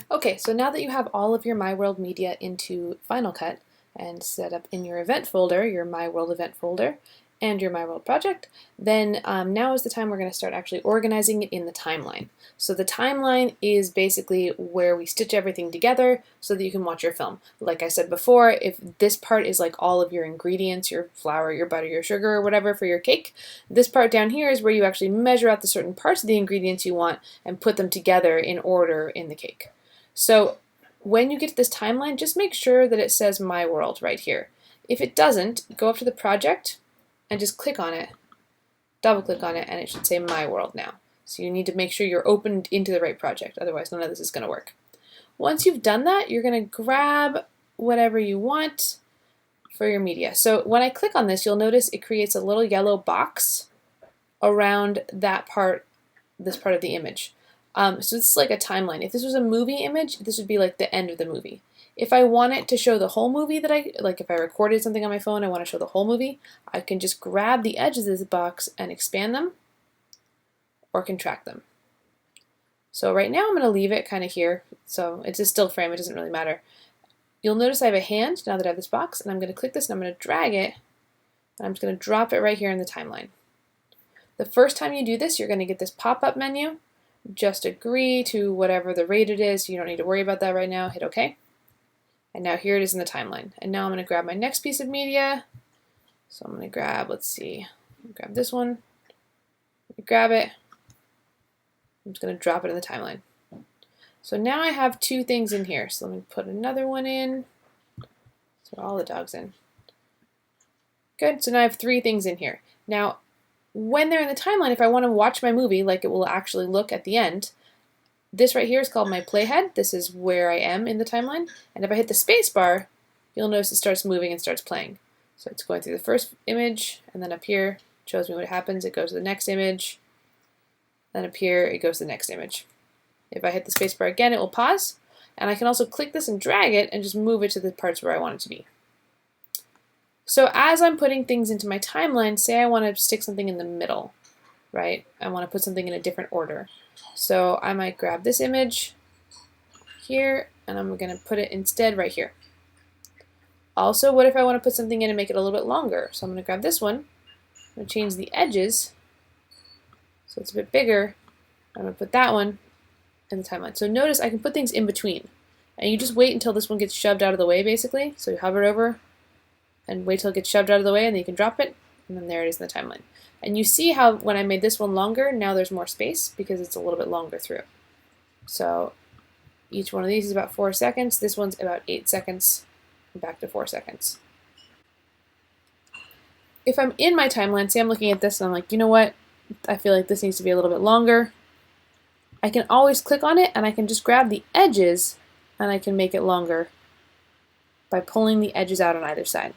Okay, so now that you have all of your My World media into Final Cut and set up in your event folder, your My World event folder, and your My World project, then now is the time we're going to start actually organizing it in the timeline. So the timeline is basically where we stitch everything together so that you can watch your film. Like I said before, if this part is like all of your ingredients, your flour, your butter, your sugar, or whatever for your cake, this part down here is where you actually measure out the certain parts of the ingredients you want and put them together in order in the cake. So when you get to this timeline, just make sure that it says My World right here. If it doesn't, go up to the project and just click on it, double click on it, and it should say My World now. So you need to make sure you're opened into the right project, otherwise none of this is going to work. Once you've done that, you're going to grab whatever you want for your media. So when I click on this, you'll notice it creates a little yellow box around that part, this part of the image. So this is like a timeline. If this was a movie image, this would be like the end of the movie. If I want it to show the whole movie if I recorded something on my phone, I want to show the whole movie, I can just grab the edges of this box and expand them or contract them. So right now I'm going to leave it kind of here. So it's a still frame, it doesn't really matter. You'll notice I have a hand now that I have this box, and I'm going to click this and I'm going to drag it, and I'm just going to drop it right here in the timeline. The first time you do this, you're going to get this pop-up menu. Just agree to whatever the rate it is. You don't need to worry about that right now. Hit OK. And now here it is in the timeline. And now I'm going to grab my next piece of media. So I'm going to grab, let's see, grab this one. Grab it. I'm just going to drop it in the timeline. So now I have two things in here. So let me put another one in. So all the dogs in. Good. So now I have three things in here. Now, when they're in the timeline, if I want to watch my movie like it will actually look at the end, this right here is called my playhead. This is where I am in the timeline. And if I hit the space bar, you'll notice it starts moving and starts playing. So it's going through the first image, and then up here it shows me what happens. It goes to the next image. Then up here it goes to the next image. If I hit the space bar again, it will pause. And I can also click this and drag it and just move it to the parts where I want it to be. So as I'm putting things into my timeline, say I want to stick something in the middle, right? I want to put something in a different order. So I might grab this image here, and I'm going to put it instead right here. Also, what if I want to put something in and make it a little bit longer? So I'm going to grab this one, I'm going to change the edges so it's a bit bigger. I'm going to put that one in the timeline. So notice I can put things in between, and you just wait until this one gets shoved out of the way, basically. So you hover over and wait till it gets shoved out of the way, and then you can drop it, and then there it is in the timeline. And you see how when I made this one longer, now there's more space because it's a little bit longer through. So each one of these is about 4 seconds. This one's about 8 seconds, and back to 4 seconds. If I'm in my timeline, say I'm looking at this and I'm like, you know what, I feel like this needs to be a little bit longer, I can always click on it and I can just grab the edges and I can make it longer by pulling the edges out on either side.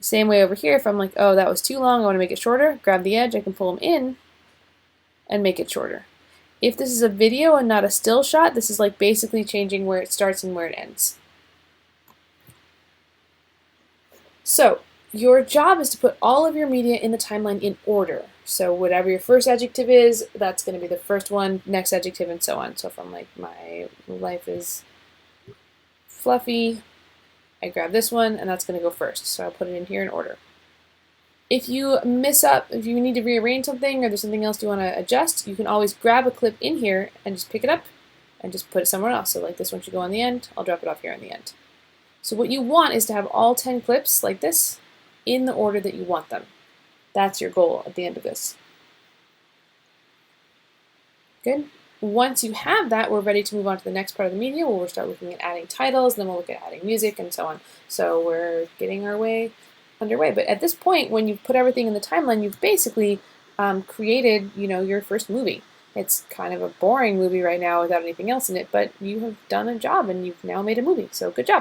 Same way over here, if I'm like, oh, that was too long, I want to make it shorter, grab the edge, I can pull them in and make it shorter. If this is a video and not a still shot, this is like basically changing where it starts and where it ends. So your job is to put all of your media in the timeline in order. So whatever your first adjective is, that's going to be the first one, next adjective, and so on. So if I'm like, my life is fluffy, I grab this one, and that's going to go first. So I'll put it in here in order. If you mess up, if you need to rearrange something or there's something else you want to adjust, you can always grab a clip in here and just pick it up and just put it somewhere else. So like this one should go on the end, I'll drop it off here on the end. So what you want is to have all 10 clips like this in the order that you want them. That's your goal at the end of this. Good. Once you have that, we're ready to move on to the next part of the media where we'll start looking at adding titles, then we'll look at adding music and so on. So we're getting our way underway. But at this point, when you've put everything in the timeline, you've basically created, your first movie. It's kind of a boring movie right now without anything else in it, but you have done a job and you've now made a movie. So good job.